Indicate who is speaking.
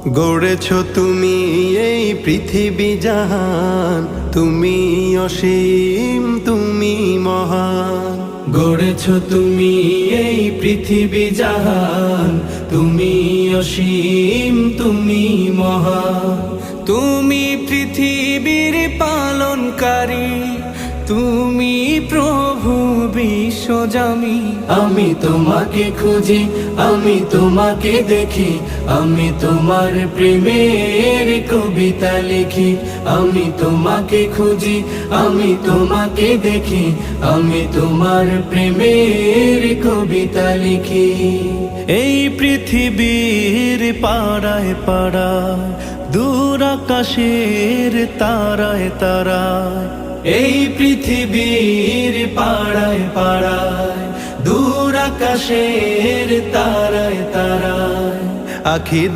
Speaker 1: গড়েছ তুমি এই পৃথিবী জাহান, তুমি অসীম তুমি মহান।
Speaker 2: গড়েছ তুমি এই পৃথিবী জাহান, তুমি অসীম তুমি মহান। তুমি পৃথিবীর পালনকারী, তুমি প্রভু বিশ্বজামি। আমি তোমাকে খুঁজি, আমি তোমাকে দেখি, আমি তোমার প্রেমের কবিতা লিখি। আমি তোমাকে খুঁজি, আমি তোমাকে দেখি, আমি তোমার প্রেমের কবিতা লিখি। এই পৃথিবীর পাড়ায় পাড়ায়, দূর আকাশের তারায় তারায়, এই পৃথিবীর পাড়ায় পাড়ায়, দূর আকাশের তারায় তারায়,
Speaker 1: আখি